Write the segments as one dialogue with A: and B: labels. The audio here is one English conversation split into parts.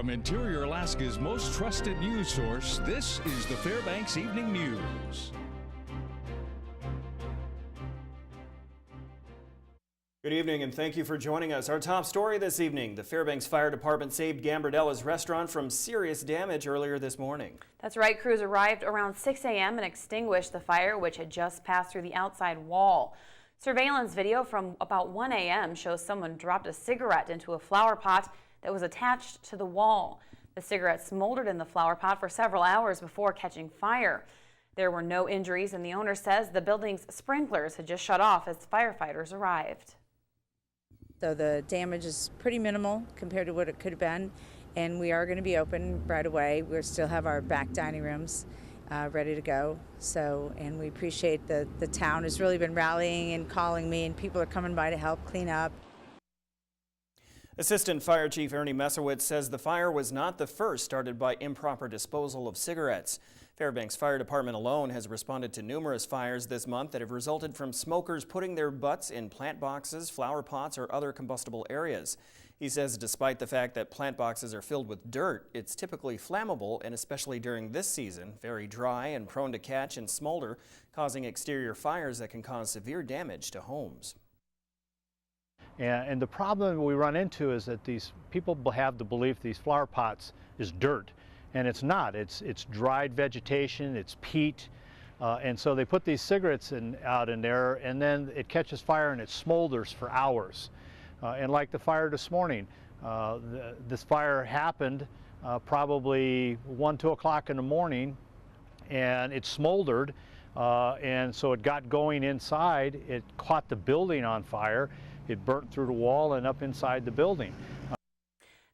A: From Interior Alaska's most trusted news source, this is the Fbx Evening News.
B: Good evening and thank you for joining us. Our top story this evening, the Fairbanks Fire Department saved Gambardella's restaurant from serious damage earlier this morning.
C: That's right, crews arrived around 6 a.m. and extinguished the fire, which had just passed through the outside wall. Surveillance video from about 1 a.m. shows someone dropped a cigarette into a flower pot that was attached to the wall. The cigarette smoldered in the flower pot for several hours before catching fire. There were no injuries, and the owner says the building's sprinklers had just shut off as firefighters arrived.
D: So the damage is pretty minimal compared to what it could have been, and we are going to be open right away. We still have our back dining rooms ready to go. So, and we appreciate the town has really been rallying and calling me, and people are coming by to help clean up.
B: Assistant Fire Chief Ernie Mesowitz says the fire was not the first started by improper disposal of cigarettes. Fairbanks Fire Department alone has responded to numerous fires this month that have resulted from smokers putting their butts in plant boxes, flower pots, or other combustible areas. He says despite the fact that plant boxes are filled with dirt, it's typically flammable and especially during this season, very dry and prone to catch and smolder, causing exterior fires that can cause severe damage to homes.
E: And the problem we run into is that these people have the belief these flower pots is dirt. And it's not. It's dried vegetation, it's peat, and so they put these cigarettes out in there, and then it catches fire and it smolders for hours. And like the fire this morning, this fire happened probably 1, 2 o'clock in the morning, and it smoldered, and so it got going inside. It caught the building on fire. It burnt through the wall and up inside the building.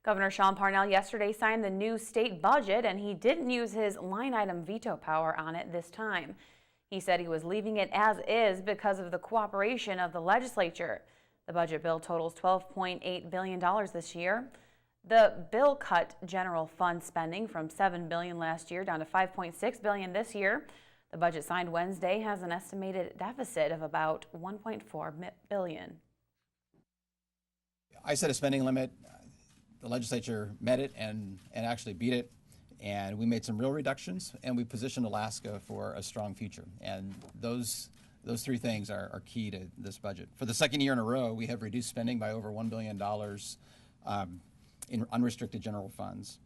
C: Governor Sean Parnell yesterday signed the new state budget, and he didn't use his line item veto power on it this time. He said he was leaving it as is because of the cooperation of the legislature. The budget bill totals $12.8 billion this year. The bill cut general fund spending from $7 billion last year down to $5.6 billion this year. The budget signed Wednesday has an estimated deficit of about $1.4 billion.
F: I set a spending limit. The legislature met it and actually beat it, and we made some real reductions, and we positioned Alaska for a strong future. And those three things are key to this budget. For the second year in a row, we have reduced spending by over $1 billion in unrestricted general funds.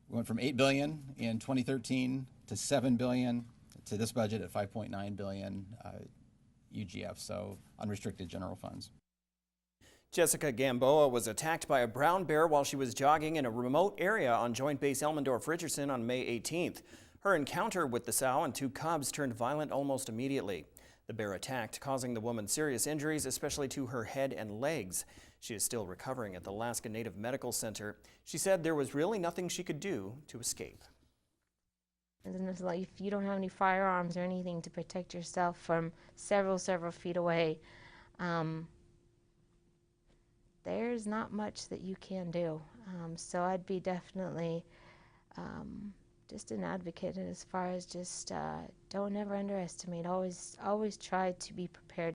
F: We went from $8 billion in 2013 to $7 billion to this budget at $5.9 billion UGF, so unrestricted general funds.
B: Jessica Gamboa was attacked by a brown bear while she was jogging in a remote area on Joint Base Elmendorf-Richardson on May 18th. Her encounter with the sow and 2 cubs turned violent almost immediately. The bear attacked, causing the woman serious injuries, especially to her head and legs. She is still recovering at the Alaska Native Medical Center. She said there was really nothing she could do to escape.
G: And it's like if you don't have any firearms or anything to protect yourself from several feet away, there's not much that you can do. So I'd be definitely just an advocate as far as just don't ever underestimate. Always try to be prepared.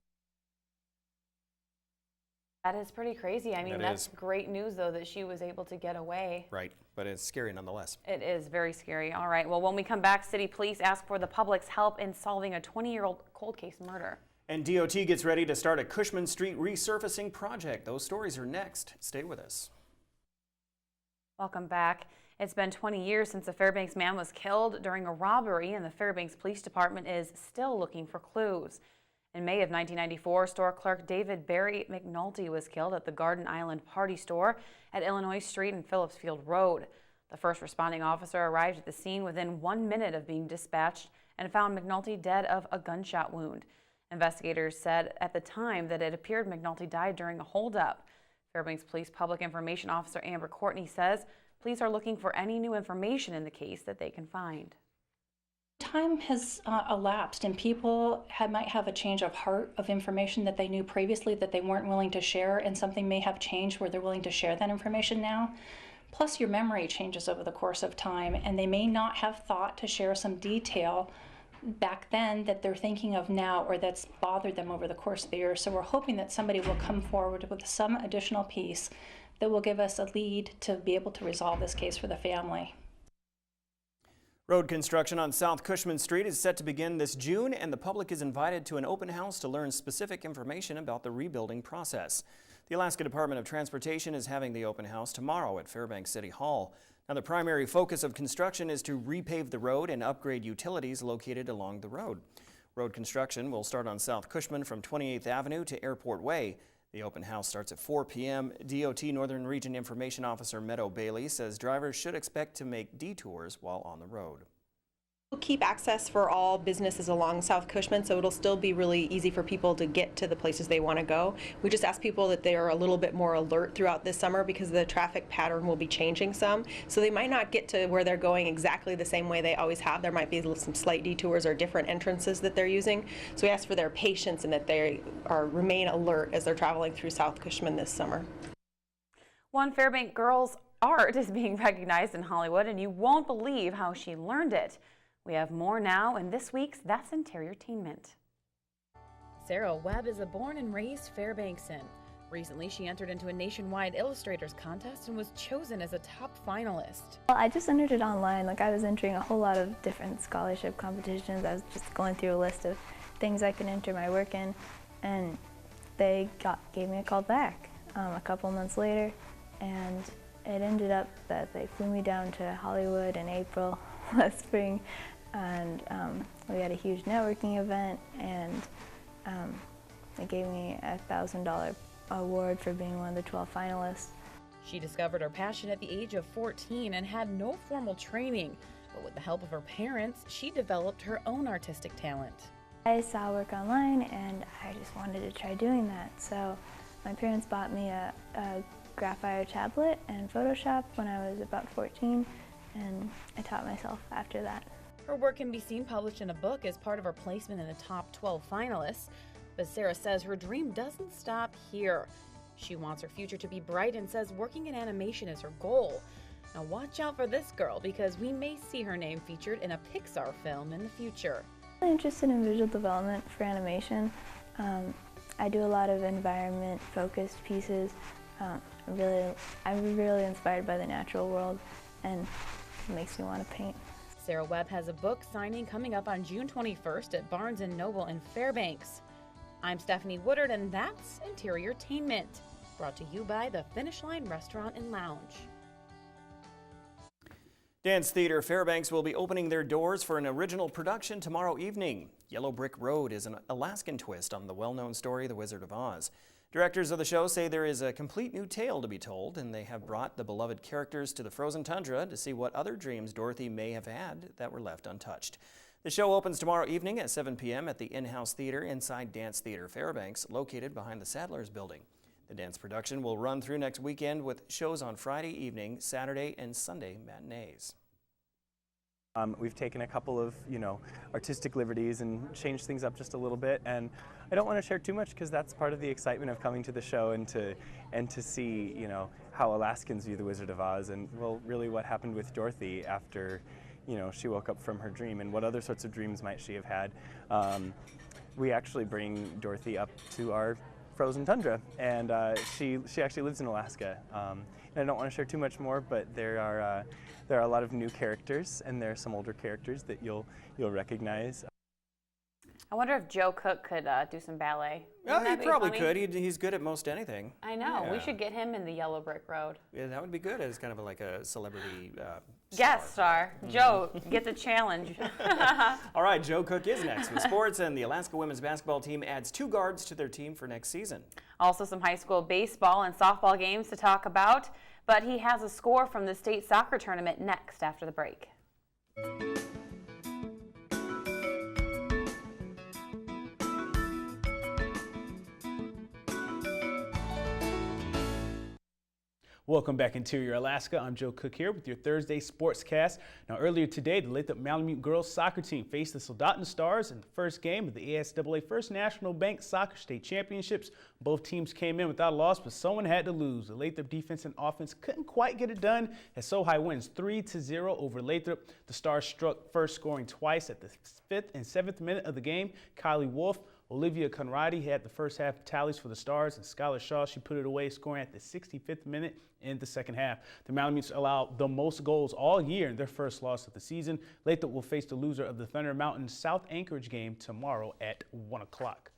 C: That is pretty crazy. I mean, that's great news, though, that she was able to get away.
B: Right, but it's scary nonetheless.
C: It is very scary. All right, well, when we come back, city police ask for the public's help in solving a 20-year-old cold case murder.
B: And DOT gets ready to start a Cushman Street resurfacing project. Those stories are next. Stay with us.
C: Welcome back. It's been 20 years since a Fairbanks man was killed during a robbery, and the Fairbanks Police Department is still looking for clues. In May of 1994, store clerk David Barry McNulty was killed at the Garden Island Party Store at Illinois Street and Phillipsfield Road. The first responding officer arrived at the scene within 1 minute of being dispatched and found McNulty dead of a gunshot wound. Investigators said at the time that it appeared McNulty died during a holdup. Fairbanks Police Public Information Officer Amber Courtney says police are looking for any new information in the case that they can find.
H: Time has elapsed, and people might have a change of heart of information that they knew previously that they weren't willing to share, and something may have changed where they're willing to share that information now. Plus, your memory changes over the course of time, and they may not have thought to share some detail back then that they're thinking of now or that's bothered them over the course of the year. So we're hoping that somebody will come forward with some additional piece that will give us a lead to be able to resolve this case for the family.
B: Road construction on South Cushman Street is set to begin this June, and the public is invited to an open house to learn specific information about the rebuilding process. The Alaska Department of Transportation is having the open house tomorrow at Fairbanks City Hall. Now, the primary focus of construction is to repave the road and upgrade utilities located along the road. Road construction will start on South Cushman from 28th Avenue to Airport Way. The open house starts at 4 p.m. DOT Northern Region Information Officer Meadow Bailey says drivers should expect to make detours while on the road.
I: We'll keep access for all businesses along South Cushman, so it'll still be really easy for people to get to the places they want to go. We just ask people that they are a little bit more alert throughout this summer because the traffic pattern will be changing some. So they might not get to where they're going exactly the same way they always have. There might be some slight detours or different entrances that they're using. So we ask for their patience and that they remain alert as they're traveling through South Cushman this summer.
C: One Fairbanks girl's art is being recognized in Hollywood, and you won't believe how she learned it. We have more now in this week's That's Interiortainment.
J: Sarah Webb is a born and raised Fairbanksan. Recently, she entered into a nationwide illustrators contest and was chosen as a top finalist.
K: Well, I just entered it online. I was entering a whole lot of different scholarship competitions. I was just going through a list of things I could enter my work in, and they gave me a call back a couple months later, and it ended up that they flew me down to Hollywood in April last spring, and we had a huge networking event, and they gave me a $1,000 award for being one of the 12 finalists.
J: She discovered her passion at the age of 14 and had no formal training, but with the help of her parents, she developed her own artistic talent.
K: I saw work online and I just wanted to try doing that, so my parents bought me a Graphire tablet and Photoshop when I was about 14, and I taught myself after that.
J: Her work can be seen published in a book as part of her placement in the top 12 finalists, but Sarah says her dream doesn't stop here. She wants her future to be bright and says working in animation is her goal. Now watch out for this girl, because we may see her name featured in a Pixar film in the future.
K: I'm interested in visual development for animation. I do a lot of environment-focused pieces. I'm really inspired by the natural world, and it makes me want to paint.
J: Sarah Webb has a book signing coming up on June 21st at Barnes & Noble in Fairbanks. I'm Stephanie Woodard, and that's Interiortainment, brought to you by the Finish Line Restaurant and Lounge.
B: Dance Theater Fairbanks will be opening their doors for an original production tomorrow evening. Yellow Brick Road is an Alaskan twist on the well-known story The Wizard of Oz. Directors of the show say there is a complete new tale to be told, and they have brought the beloved characters to the frozen tundra to see what other dreams Dorothy may have had that were left untouched. The show opens tomorrow evening at 7 p.m. at the in-house theater inside Dance Theater Fairbanks, located behind the Sadler's Building. The dance production will run through next weekend with shows on Friday evening, Saturday, and Sunday matinees.
L: We've taken a couple of, artistic liberties and changed things up just a little bit, and I don't want to share too much because that's part of the excitement of coming to the show and to see, how Alaskans view the Wizard of Oz, and well, really what happened with Dorothy after, she woke up from her dream, and what other sorts of dreams might she have had. We actually bring Dorothy up to our frozen tundra, and she actually lives in Alaska. And I don't want to share too much more, but there are a lot of new characters, and there are some older characters that you'll recognize.
C: I wonder if Joe Cook could do some ballet.
B: Well, he probably could. He's good at most anything.
C: I know.
B: Yeah.
C: We should get him in the Yellow Brick Road.
B: Yeah, that would be good as kind of like a celebrity
C: guest star. Joe, get the challenge.
B: All right, Joe Cook is next with sports, and the Alaska women's basketball team adds 2 guards to their team for next season.
C: Also some high school baseball and softball games to talk about, but he has a score from the state soccer tournament next after the break.
M: Welcome back, Interior Alaska. I'm Joe Cook here with your Thursday Sportscast. Now, earlier today, the Lathrop Malamute girls soccer team faced the Soldotna Stars in the first game of the ASAA First National Bank Soccer State Championships. Both teams came in without a loss, but someone had to lose. The Lathrop defense and offense couldn't quite get it done as Sohai wins 3-0 over Lathrop. The Stars struck first, scoring twice at the 5th and 7th minute of the game. Kylie Wolf Olivia Conradi had the first half tallies for the Stars, and Skylar Shaw, she put it away, scoring at the 65th minute in the second half. The Malamutes allowed the most goals all year in their first loss of the season. Lathrop will face the loser of the Thunder Mountain South Anchorage game tomorrow at 1 o'clock.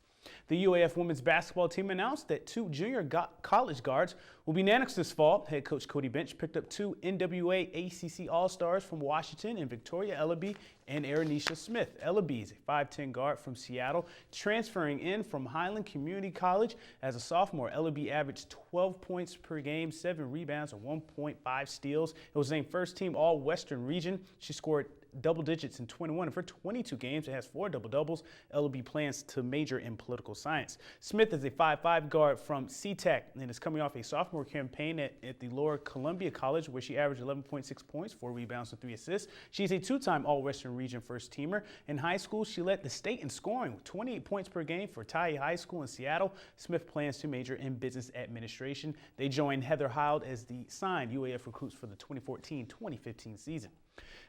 M: The UAF women's basketball team announced that 2 junior college guards will be Nanooks this fall. Head coach Cody Bench picked up 2 NWA ACC All-Stars from Washington in Victoria Ellaby and Aranisha Smith. Ellaby is a 5'10 guard from Seattle, transferring in from Highland Community College as a sophomore. Ellaby averaged 12 points per game, 7 rebounds, and 1.5 steals. It was named first team All-Western Region. She scored double digits in 21 of her 22 games and has 4 double-doubles. Ellaby plans to major in political science. Smith is a 5'5 guard from SeaTac and is coming off a sophomore campaign at the Lower Columbia College, where she averaged 11.6 points, 4 rebounds, and 3 assists. She's a 2-time All-Western Region first teamer. In high school, she led the state in scoring with 28 points per game for Tye High School in Seattle. Smith plans to major in business administration. They joined Heather Howard as the signed UAF recruits for the 2014-2015 season.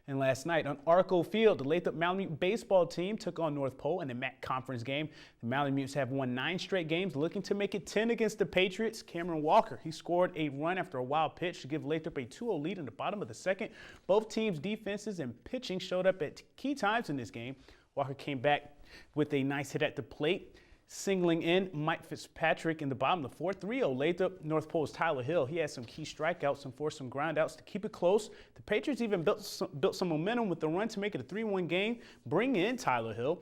M: And last night on Arco Field, the Lathrop Malamute baseball team took on North Pole in the MAC conference game. The Malamutes have won 9 straight games, looking to make it 10 against the Patriots. Cameron Walker, he scored a run after a wild pitch to give Lathrop a 2-0 lead in the bottom of the second. Both teams' defenses and pitching showed up at key times in this game. Walker came back with a nice hit at the plate, singling in Mike Fitzpatrick in the bottom of the 4th. 3-0 Lathrop. North Pole's Tyler Hill, he had some key strikeouts and forced some groundouts to keep it close. The Patriots even built some momentum with the run to make it a 3-1 game, bring in Tyler Hill.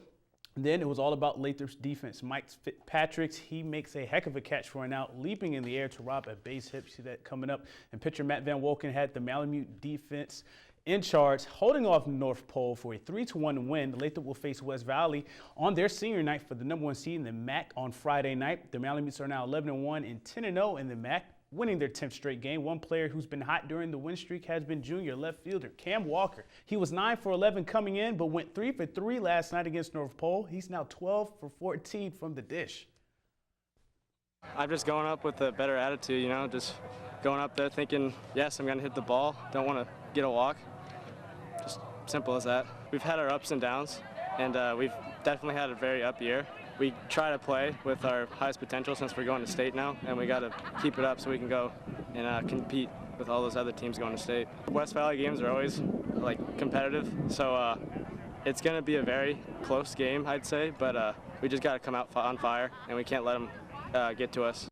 M: Then it was all about Lathrop's defense. Mike Fitzpatrick, he makes a heck of a catch for an out, leaping in the air to rob a base hit. See that coming up. And pitcher Matt Van Wolken had the Malamute defense in charge, holding off North Pole for a 3-1 win. Lathrop will face West Valley on their senior night for the #1 seed in the MAC on Friday night. The Malamutes are now 11-1 and 10-0 in the MAC, winning their 10th straight game. One player who's been hot during the win streak has been junior left fielder Cam Walker. He was 9 for 11 coming in, but went 3 for 3 last night against North Pole. He's now 12 for 14 from the dish.
N: I'm just going up with a better attitude, you know, just going up there thinking, yes, I'm going to hit the ball, don't want to get a walk. Just simple as that. We've had our ups and downs, and we've definitely had a very up year. We try to play with our highest potential since we're going to state now, and we got to keep it up so we can go and compete with all those other teams going to state. West Valley games are always like competitive, so it's going to be a very close game, I'd say, but we just got to come out on fire, and we can't let them get to us.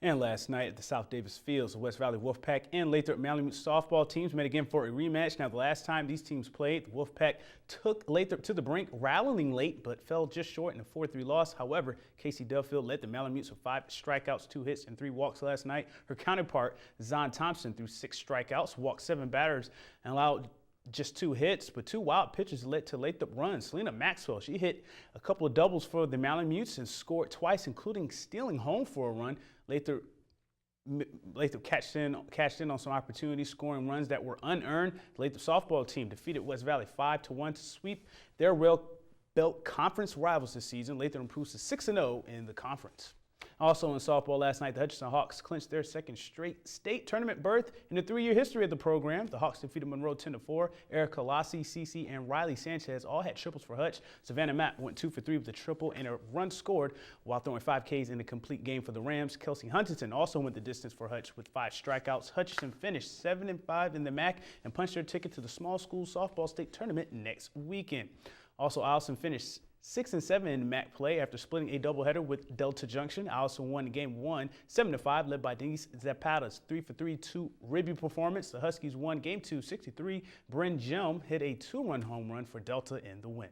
M: And last night at the South Davis Fields, the West Valley Wolfpack and Lathrop Malamute softball teams met again for a rematch. Now, the last time these teams played, the Wolfpack took Lathrop to the brink, rallying late, but fell just short in a 4-3 loss. However, Casey Duffield led the Malamutes with 5 strikeouts, 2 hits, and 3 walks last night. Her counterpart, Zon Thompson, threw 6 strikeouts, walked 7 batters, and allowed just 2 hits, but 2 wild pitches led to Lathrop runs. Selena Maxwell, she hit a couple of doubles for the Malamutes and scored twice, including stealing home for a run. Lathrop cashed in on some opportunities, scoring runs that were unearned. The Lathrop softball team defeated West Valley 5-1 to sweep their Rail Belt Conference rivals this season. Lathrop improves to 6-0 in the conference. Also in softball last night, the Hutchinson Hawks clinched their 2nd straight state tournament berth in the 3-year history of the program. The Hawks defeated Monroe 10-4. Erica Lassie, Cece, and Riley Sanchez all had triples for Hutch. Savannah Mapp went 2 for 3 with a triple and a run scored while throwing 5 Ks in a complete game for the Rams. Kelsey Huntington also went the distance for Hutch with 5 strikeouts. Hutchinson finished 7-5 in the MAC and punched their ticket to the small school softball state tournament next weekend. Also, Allison finished 6-7 in MAC play after splitting a doubleheader with Delta Junction. Allison won game 1, 7-5, led by Denise Zapata's 3 for 3 2-ribby performance. The Huskies won game 2, 6-3. Bryn Jelm hit a 2-run home run for Delta in the win.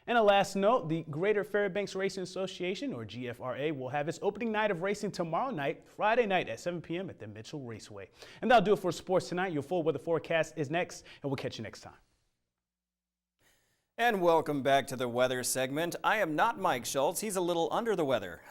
M: And a last note, the Greater Fairbanks Racing Association, or GFRA, will have its opening night of racing tomorrow night, Friday night at 7 p.m. at the Mitchell Raceway. And that'll do it for sports tonight. Your full weather forecast is next, and we'll catch you next time.
B: And welcome back to the weather segment. I am not Mike Schultz. He's a little under the weather.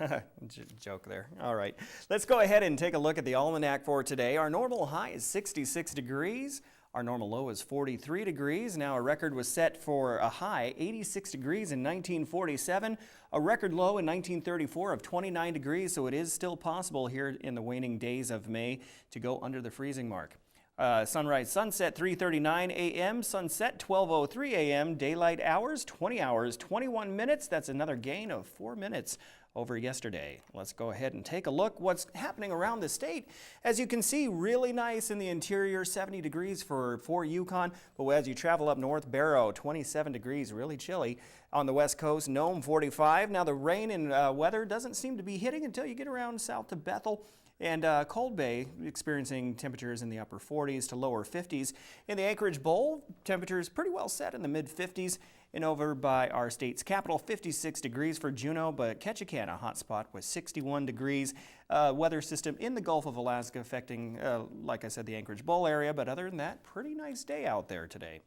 B: Joke there. All right. Let's go ahead and take a look at the almanac for today. Our normal high is 66 degrees. Our normal low is 43 degrees. Now, a record was set for a high 86 degrees in 1947, a record low in 1934 of 29 degrees, so it is still possible here in the waning days of May to go under the freezing mark. Sunrise, sunset 3:39 a.m., sunset 12:03 a.m., daylight hours 20 hours 21 minutes. That's another gain of 4 minutes over yesterday. Let's go ahead and take a look what's happening around the state. As you can see, really nice in the interior, 70 degrees for Yukon, but as you travel up north, Barrow 27 degrees, really chilly. On the west coast, Nome 45. Now the rain and weather doesn't seem to be hitting until you get around south to Bethel. And Cold Bay experiencing temperatures in the upper 40s to lower 50s. In the Anchorage Bowl, temperatures pretty well set in the mid 50s. And over by our state's capital, 56 degrees for Juneau, but Ketchikan, a hot spot with 61 degrees. Weather system in the Gulf of Alaska affecting, like I said, the Anchorage Bowl area. But other than that, pretty nice day out there today.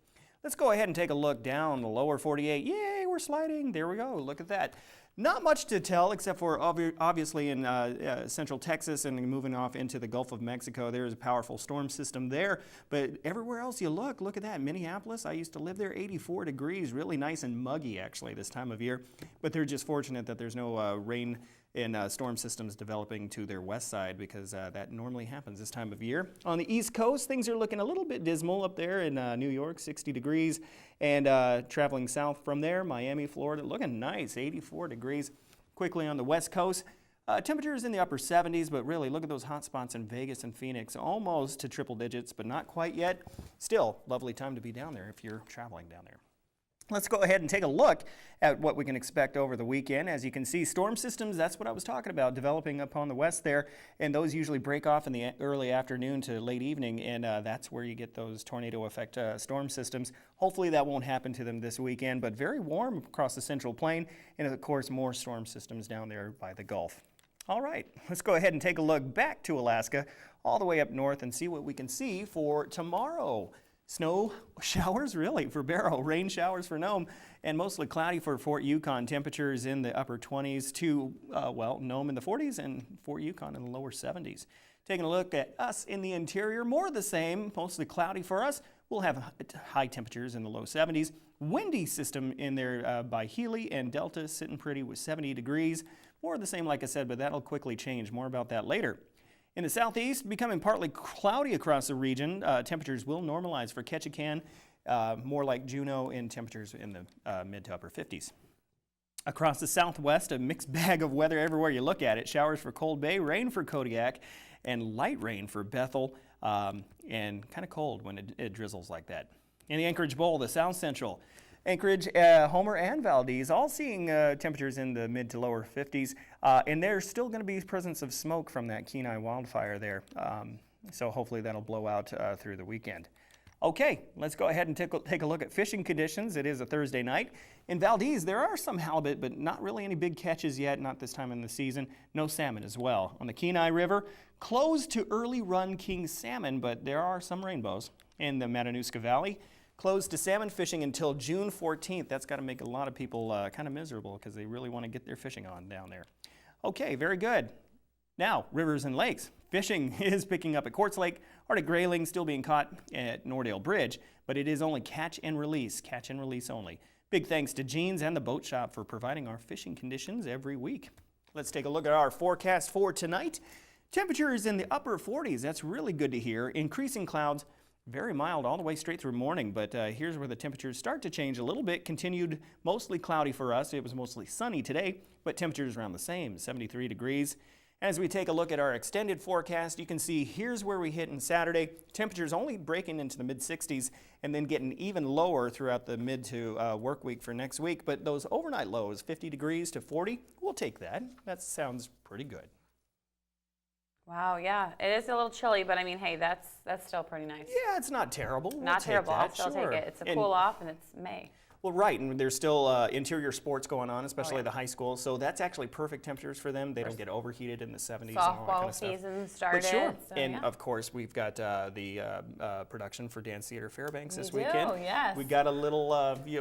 B: Let's go ahead and take a look down the lower 48. Yay, we're sliding. There we go. Look at that. Not much to tell except for obviously in central Texas and moving off into the Gulf of Mexico. There's a powerful storm system there. But everywhere else you look at that. Minneapolis, I used to live there, 84 degrees. Really nice and muggy actually this time of year. But they're just fortunate that there's no rain and storm systems developing to their west side because that normally happens this time of year. On the East Coast, things are looking a little bit dismal up there in New York, 60 degrees. And traveling south from there, Miami, Florida, looking nice, 84 degrees. Quickly on the West Coast, temperatures in the upper 70s, but really look at those hot spots in Vegas and Phoenix, almost to triple digits, but not quite yet. Still, lovely time to be down there if you're traveling down there. Let's go ahead and take a look at what we can expect over the weekend. As you can see, storm systems, that's what I was talking about, developing up on the west there, and those usually break off in the early afternoon to late evening, and that's where you get those tornado effect storm systems. Hopefully that won't happen to them this weekend, but very warm across the Central Plain, and of course more storm systems down there by the Gulf. All right, let's go ahead and take a look back to Alaska, all the way up north, and see what we can see for tomorrow. Snow showers, really, for Barrow. Rain showers for Nome. And mostly cloudy for Fort Yukon. Temperatures in the upper 20s to, Nome in the 40s and Fort Yukon in the lower 70s. Taking a look at us in the interior, more of the same. Mostly cloudy for us. We'll have high temperatures in the low 70s. Windy system in there by Healy and Delta, sitting pretty with 70 degrees. More of the same, like I said, but that'll quickly change. More about that later. In the southeast, becoming partly cloudy across the region. Temperatures will normalize for Ketchikan, more like Juneau in temperatures in the mid to upper 50s. Across the southwest, a mixed bag of weather everywhere you look at it. Showers for Cold Bay, rain for Kodiak, and light rain for Bethel, and kind of cold when it drizzles like that. In the Anchorage Bowl, the south central, Anchorage, Homer, and Valdez, all seeing temperatures in the mid to lower 50s. And there's still going to be presence of smoke from that Kenai wildfire there. So hopefully that'll blow out through the weekend. Okay, let's go ahead and take a look at fishing conditions. It is a Thursday night. In Valdez, there are some halibut, but not really any big catches yet, not this time in the season. No salmon as well. On the Kenai River, closed to early run king salmon, but there are some rainbows. In the Matanuska Valley, closed to salmon fishing until June 14th. That's got to make a lot of people kind of miserable because they really want to get their fishing on down there. Okay, very good. Now, rivers and lakes. Fishing is picking up at Quartz Lake. Arctic grayling still being caught at Nordale Bridge, but it is only catch and release only. Big thanks to Jeans and the Boat Shop for providing our fishing conditions every week. Let's take a look at our forecast for tonight. Temperature is in the upper 40s. That's really good to hear. Increasing clouds. Very mild all the way straight through morning, but here's where the temperatures start to change a little bit. Continued mostly cloudy for us. It was mostly sunny today, but temperatures around the same, 73 degrees. As we take a look at our extended forecast, you can see here's where we hit on Saturday. Temperatures only breaking into the mid-60s and then getting even lower throughout the mid to work week for next week. But those overnight lows, 50 degrees to 40, we'll take that. That sounds pretty good.
C: Wow, yeah, it is a little chilly, but I mean, hey, that's still pretty nice.
B: Yeah, it's not terrible.
C: Not terrible. I'll still take it. It's a cool off, and it's May.
B: Well, right, and there's still interior sports going on, especially the high school, so that's actually perfect temperatures for them. They don't get overheated in the 70s and all that kind of stuff.
C: Softball season started.
B: But sure,
C: so,
B: and
C: yeah.
B: of course, we've got the production for Dance Theater Fairbanks this weekend.
C: Yes.
B: We got a little,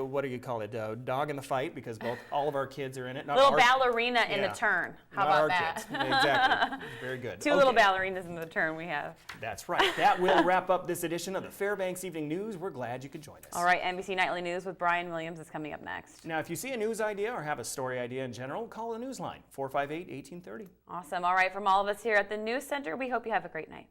B: what do you call it, dog in the fight, because all of our kids are in it. Not
C: little ballerina in the turn. How
B: not
C: about
B: our
C: that?
B: Kids. Exactly. Very good.
C: Two little ballerinas in the turn we have.
B: That's right. That will wrap up this edition of the Fairbanks Evening News. We're glad you could join us.
C: All right, NBC Nightly News with Brian Williams is coming up next.
B: Now, if you see a news idea or have a story idea in general, call the news line, 458-1830.
C: Awesome. All right, from all of us here at the News Center, we hope you have a great night.